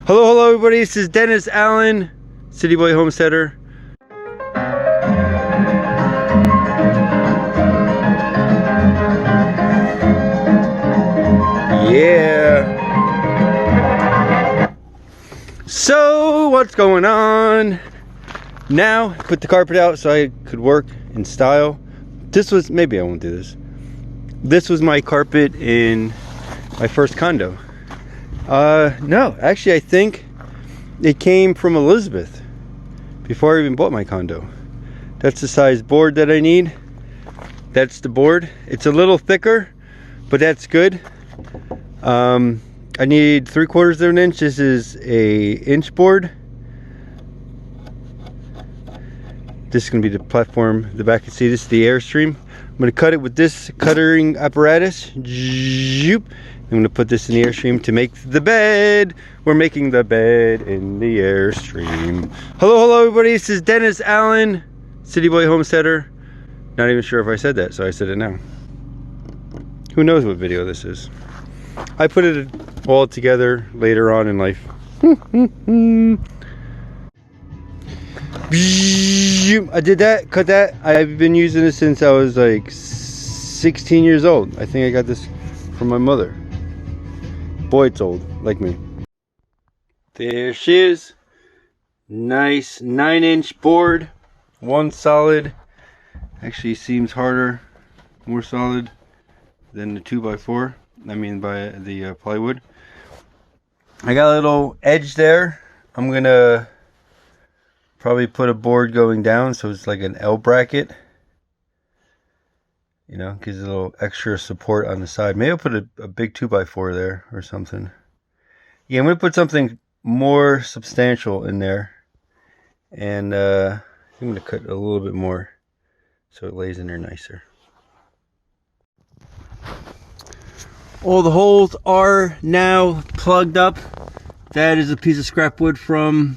Hello everybody, this is Dennis Allen, City Boy Homesteader. Yeah. So, what's going on? Now, put the carpet out so I could work in style. This was, maybe I won't do this. This was my carpet in my first condo. No, actually I think it came from Elizabeth before I even bought my condo. That's the size board that I need. That's the board. It's a little thicker, but that's good. I need 3/4 of an inch. This is a inch board. This is going to be the platform. The back, you see this is the Airstream. I'm going to cut it with this cutting apparatus. Zoop. I'm going to put this in the Airstream to make the bed. We're making the bed in the Airstream. Hello everybody, this is Dennis Allen, City Boy Homesteader. Not even sure if I said that, so I said it now. Who knows what video this is? I put it all together later on in life. I did that, cut that. I've been using this since I was like 16 years old. I think I got this from my mother. Boy, it's old, like me. There she is. Nice 9-inch board. One solid. Actually seems harder, more solid than the 2x4. I mean by the plywood. I got a little edge there. I'm gonna probably put a board going down so it's like an L bracket. You know, gives a little extra support on the side. Maybe I'll put a big 2x4 there or something. Yeah, I'm going to put something more substantial in there. And I'm going to cut a little bit more so it lays in there nicer. All the holes are now plugged up. That is a piece of scrap wood from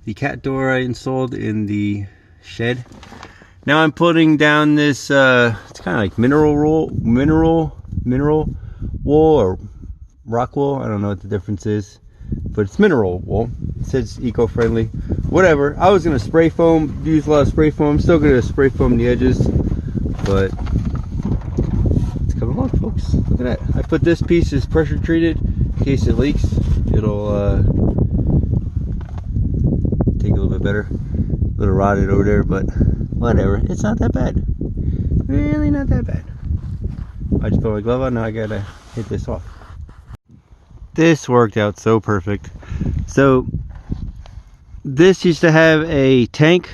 the cat door I installed in the shed. Now I'm putting down this, it's kind of like mineral wool or rock wool. I don't know what the difference is, but it's mineral wool. It says eco-friendly. Whatever. I was going to spray foam, use a lot of spray foam. I'm still going to spray foam the edges, but it's coming along, folks. Look at that. I put this piece is pressure treated in case it leaks. It'll take a little bit better. A little rotted over there, but whatever, it's not that bad. Really not that bad. I just put my glove on, now I gotta hit this off. This worked out so perfect. So this used to have a tank.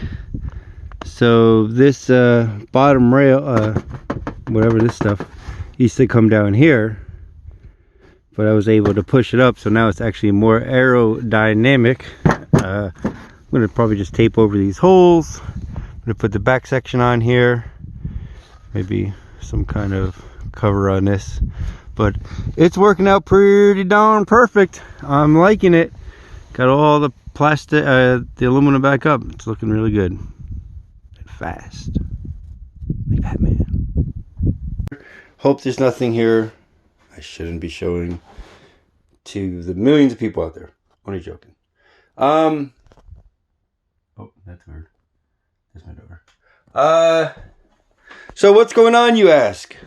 So this bottom rail, whatever this stuff, used to come down here. But I was able to push it up, so now it's actually more aerodynamic. I'm gonna probably just tape over these holes. I'm gonna put the back section on here, maybe some kind of cover on this, but it's working out pretty darn perfect. I'm liking it. Got all the plastic, the aluminum back up. It's looking really good and fast, like that, man. Hope there's nothing here I shouldn't be showing to the millions of people out there. Only joking. Oh, that's weird. That's my door. So what's going on, you ask?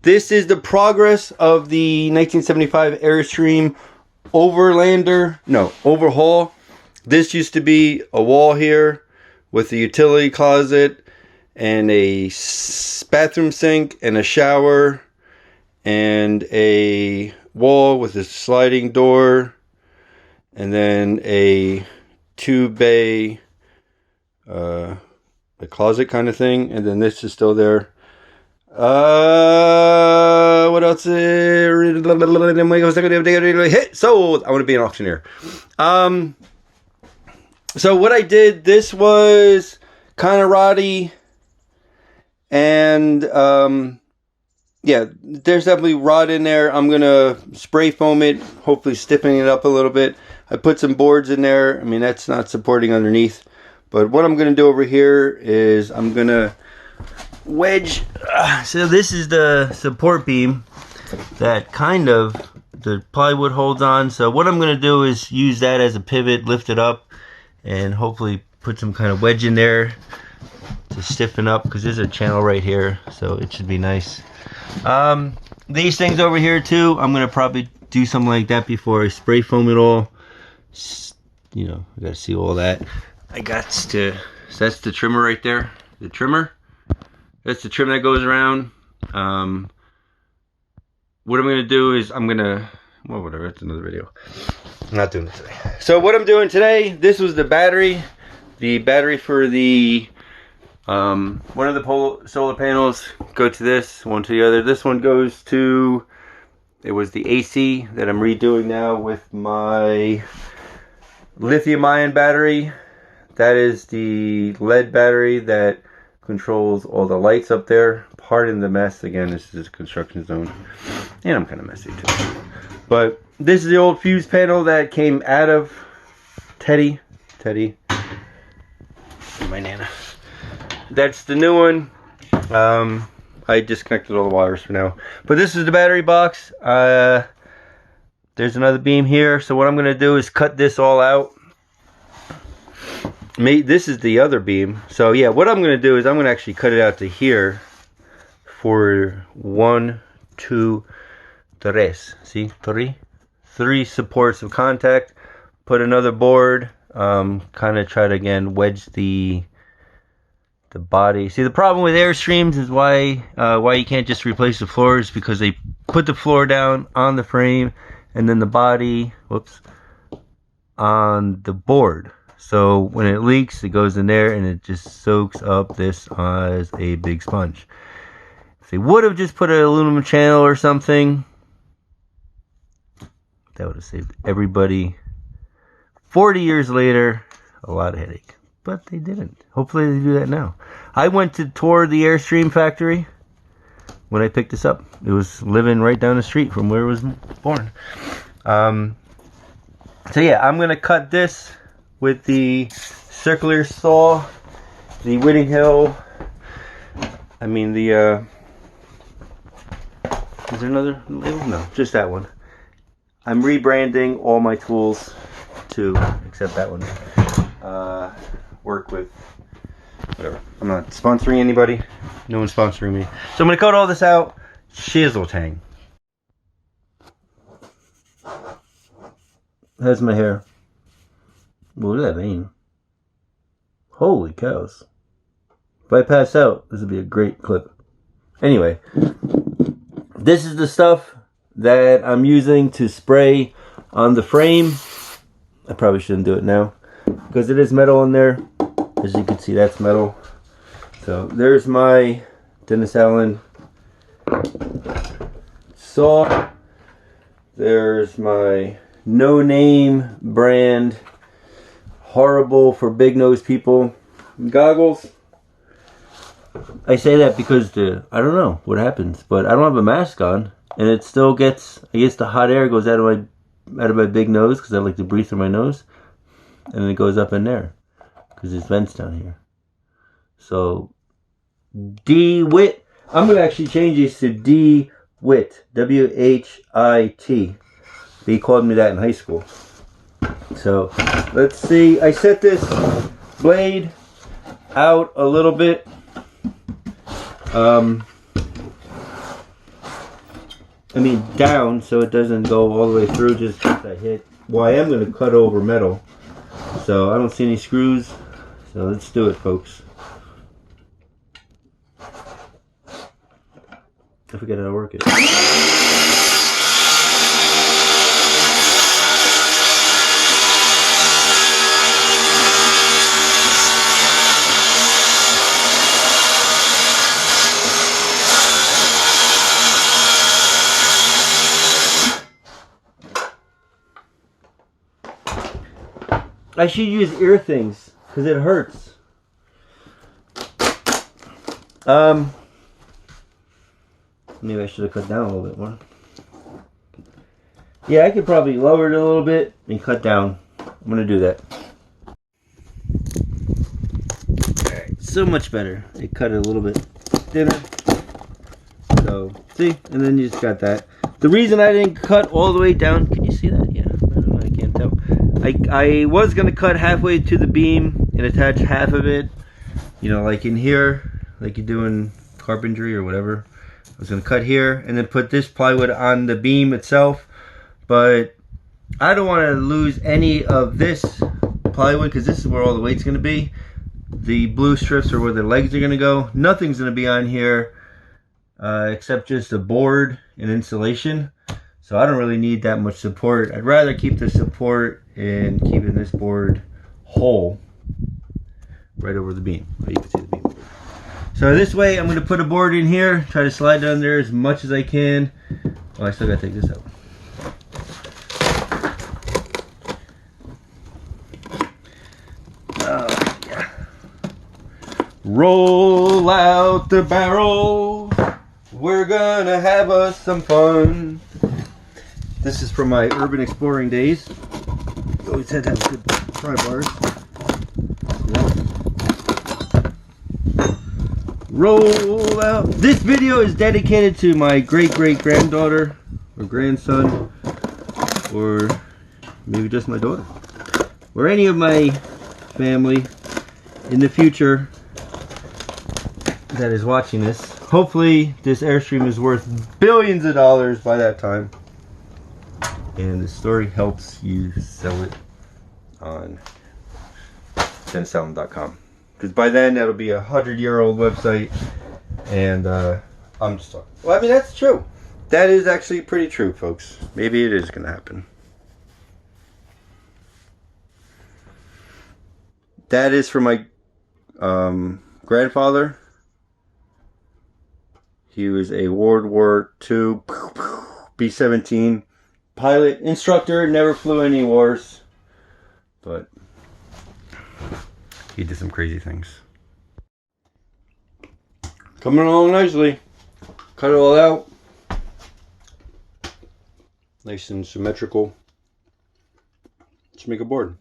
This is the progress of the 1975 Airstream overhaul. This used to be a wall here with a utility closet and a bathroom sink and a shower and a wall with a sliding door and then a 2-bay a closet kind of thing, and then this is still there. What else? Sold. I want to be an auctioneer. So what I did, this was kind of rotty, and yeah, there's definitely rot in there. I'm gonna spray foam it, hopefully stiffening it up a little bit. I put some boards in there. I mean, that's not supporting underneath. But what I'm going to do over here is I'm going to wedge. So this is the support beam that kind of the plywood holds on. So what I'm going to do is use that as a pivot, lift it up, and hopefully put some kind of wedge in there to stiffen up, because there's a channel right here, so it should be nice. These things over here too, I'm going to probably do something like that before I spray foam it all. You know, I got to see all that. So that's the trimmer right there. The trimmer. That's the trim that goes around. What I'm going to do is well, whatever, that's another video. I'm not doing it today. So what I'm doing today, this was the battery. The battery for the, one of the solar panels go to this, one to the other. This one goes to, it was the AC that I'm redoing now with my lithium ion battery. That is the lead battery that controls all the lights up there. Pardon the mess. Again, this is a construction zone. And I'm kind of messy too. But this is the old fuse panel that came out of Teddy. My Nana. That's the new one. I disconnected all the wires for now. But this is the battery box. There's another beam here. So what I'm going to do is cut this all out. This is the other beam. So yeah, what I'm going to do is I'm going to actually cut it out to here for 1, 2, 3. See? 3 supports of contact. Put another board. Kind of try to again wedge the body. See, the problem with Airstreams is why you can't just replace the floors, because they put the floor down on the frame and then the body, on the board. So when it leaks, it goes in there and it just soaks up this as a big sponge. If they would have just put an aluminum channel or something, that would have saved everybody 40 years later a lot of headache. But they didn't. Hopefully they do that now. I went to tour the Airstream factory when I picked this up. It was living right down the street from where it was born. So yeah, I'm going to cut this with the circular saw, the Whitting Hill. I mean the, is there another label? No, just that one. I'm rebranding all my tools to, except that one, work with, whatever. I'm not sponsoring anybody. No one's sponsoring me. So I'm going to cut all this out. Shizzle tang. That's my hair. Well, look at that vein. Holy cows. If I pass out, this would be a great clip. Anyway, this is the stuff that I'm using to spray on the frame. I probably shouldn't do it now, because it is metal in there. As you can see, that's metal. So there's my Dennis Allen saw. There's my no-name brand, horrible for big-nosed people goggles. I say that because I don't know what happens, but I don't have a mask on, and it still gets, I guess the hot air goes out of my big nose, because I like to breathe through my nose, and it goes up in there because there's vents down here. So D-Wit, I'm going to actually change these to D-Wit, W-H-I-T. They called me that in high school. So let's see, I set this blade out a little bit. I mean down, so it doesn't go all the way through, just that hit. Well, I am going to cut over metal, so I don't see any screws. So let's do it, folks. I forget how to work it. I should use ear things, because it hurts. Maybe I should have cut down a little bit more. Yeah, I could probably lower it a little bit and cut down. I'm going to do that. Alright, so much better. It cut it a little bit thinner. So, see? And then you just got that. The reason I didn't cut all the way down, can you see that? Yeah, I don't know, I can't tell. I was gonna cut halfway to the beam and attach half of it, you know, like in here, like you do in carpentry or whatever. I was gonna cut here and then put this plywood on the beam itself, but I don't want to lose any of this plywood because this is where all the weight's gonna be. The blue strips are where the legs are gonna go. Nothing's gonna be on here except just a board and insulation. So I don't really need that much support. I'd rather keep the support and keeping this board whole right over the beam. Oh, you can see the beam. So this way I'm going to put a board in here, try to slide down there as much as I can. Oh, I still got to take this out. Yeah. Roll out the barrel. We're gonna have us some fun. This is from my urban exploring days. You always had to have good pry bars. Yeah. Roll out. This video is dedicated to my great-great-granddaughter or grandson, or maybe just my daughter, or any of my family in the future that is watching this. Hopefully this Airstream is worth billions of dollars by that time, and the story helps you sell it on thensalem.com, because by then that'll be 100-year-old website. And I'm just talking. Well, I mean, that's true. That is actually pretty true, folks. Maybe it is gonna happen. That is for my grandfather. He was a World War II B-17 pilot instructor, never flew any wars, but he did some crazy things. Coming along nicely. Cut it all out. Nice and symmetrical. Let's make a board.